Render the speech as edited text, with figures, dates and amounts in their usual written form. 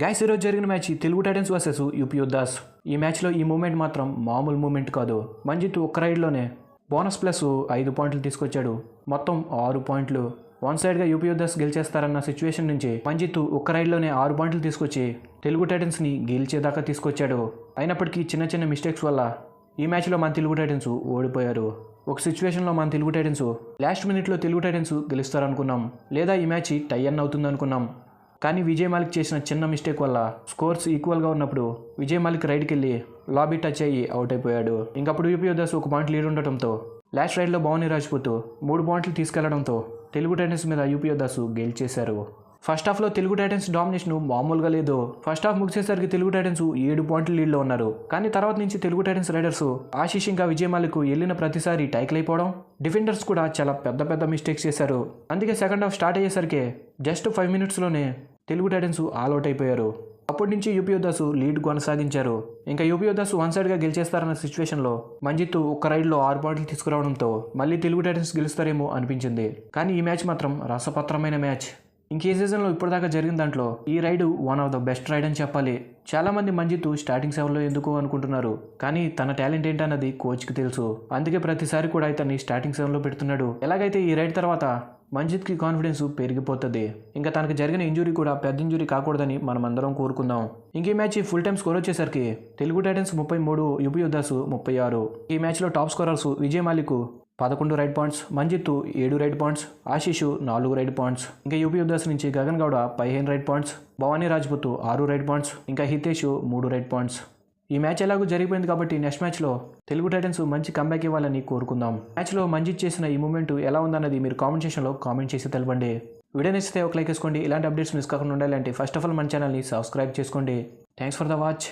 Guys ఈరోజు జరిగిన match Telugu Titans versus UP Yoddhas. ఈ మ్యాచ్లో ఈ మూమెంట్ మాత్రం మామూలు మూమెంట్ కాదు. మంజిత్ ఒక్క రైడ్లోనే బోనస్ ప్లస్ 5 పాయింట్లు తీసుకొచ్చాడు. మొత్తం 6 పాయింట్లు. వన్ సైడ్గా యూపీ యోద్ధాస్ గెలిచేస్తారన్న సిచ్యువేషన్ నుంచి మంజిత్ ఒక్క రైడ్లోనే 6 పాయింట్లు తీసుకొచ్చి తెలుగు టైటన్స్ని గెలిచేదాకా తీసుకొచ్చాడు. అయినప్పటికీ చిన్న చిన్న మిస్టేక్స్ వల్ల ఈ మ్యాచ్లో మన తెలుగు టైటన్స్ ఓడిపోయారు. ఒక సిచ్యువేషన్లో మన తెలుగు టైటన్స్ లాస్ట్ మినిట్లో తెలుగు టైటన్స్ గెలుస్తారనుకున్నాం, లేదా ఈ మ్యాచ్ టై అన్ అవుతుంది అనుకున్నాం. కానీ విజయ్ మాలిక్ చేసిన చిన్న మిస్టేక్ వల్ల స్కోర్స్ ఈక్వల్గా ఉన్నప్పుడు విజయ్ మాలిక్ రైడ్కి వెళ్ళి లాబీ టచ్ అయ్యి అవుట్ అయిపోయాడు. ఇంకప్పుడు యూపీ యోద్ధాస్ 1 పాయింట్ లీడ్ ఉండటంతో లాస్ట్ రైడ్లో భవానీ రాజ్పుత్ 3 పాయింట్లు తీసుకెళ్లడంతో తెలుగు టైటన్స్ మీద యూపీ యోద్ధాస్ గెలిచేశారు. ఫస్ట్ హాఫ్లో తెలుగు టైటన్స్ డామినేషన్ మామూలుగా లేదు. ఫస్ట్ హాఫ్ ముగిసేసరికి తెలుగు టైటన్స్ 7 పాయింట్లు లీడ్లో ఉన్నారు. కానీ తర్వాత నుంచి తెలుగు టైటన్స్ రైడర్స్ ఆశీష్ ఇంకా విజయ్ మాలిక్ వెళ్ళిన ప్రతిసారి టైకిల్ అయిపోవడం, డిఫెండర్స్ కూడా చాలా పెద్ద పెద్ద మిస్టేక్స్ చేశారు. అందుకే సెకండ్ హాఫ్ స్టార్ట్ అయ్యేసరికి జస్ట్ 5 మినిట్స్లోనే తెలుగు టైటన్స్ ఆల్అవుట్ అయిపోయారు. అప్పటి నుంచి యూపీ యోద్ధాస్ లీడ్ కొనసాగించారు. ఇంకా యూపీ యోద్ధాస్ వన్ సైడ్గా గెలిచేస్తారన్న సిచ్యువేషన్లో మంజిత్ ఒక్క రైడ్లో 6 పాయింట్లు తీసుకురావడంతో మళ్ళీ తెలుగు టైటన్స్ గెలుస్తారేమో అనిపించింది. కానీ ఈ మ్యాచ్ మాత్రం రసపత్రమైన మ్యాచ్. ఇంకే సీజన్లో ఇప్పటిదాకా జరిగిన దాంట్లో ఈ raid one of the best raid అని చెప్పాలి. చాలామంది మంజిత్ స్టార్టింగ్ 7లో ఎందుకు అనుకుంటున్నారు, కానీ తన టాలెంట్ ఏంటన్నది కోచ్కి తెలుసు. అందుకే ప్రతిసారి కూడా ఇతన్ని స్టార్టింగ్ 7లో పెడుతున్నాడు. ఎలాగైతే ఈ రైడ్ తర్వాత మంజిత్కి కాన్ఫిడెన్స్ పెరిగిపోతుంది. ఇంకా తనకు జరిగిన ఇంజురీ కూడా పెద్ద ఇంజురీ కాకూడదని మనం అందరం కోరుకుందాం. ఇంక ఈ మ్యాచ్ ఫుల్ టైం స్కోర్ వచ్చేసరికి తెలుగు టైటన్స్ 33, యూపీ యోద్ధాస్ 36. ఈ మ్యాచ్లో top scorers Vijay Malik 11 raid points, Manjeet 7 raid points, Ashish 4 raid points. ఇంకా యూపీ యోద్ధాస్ నుంచి Gagan Gowda 15 raid points, Bhavani Rajput 6 raid points, ఇంకా హితేష్ 3 రైడ్ పాయింట్స్. ఈ మ్యాచ్ ఎలాగో జరిగిపోయింది కాబట్టి నెక్స్ట్ మ్యాచ్లో తెలుగు టైటన్స్ మంచి కంబ్యాక్ ఇవ్వాలని కోరుకుందాం. మ్యాచ్లో మంజిత్ చేసిన ఈ మూమెంట్ ఎలా ఉందన్నది మీరు కామెంట్ సెక్షన్లో కామెంట్ చేసి తెలపండి. వీడియో నచ్చితే ఒక లైక్ వేసుకోండి. ఇలాంటి అప్డేట్స్ మిస్ కాకుండా ఉండాలంటే ఫస్ట్ ఆఫ్ ఆల్ మన ఛానల్ని సబ్స్క్రైబ్ చేసుకోండి. Thanks for the watch.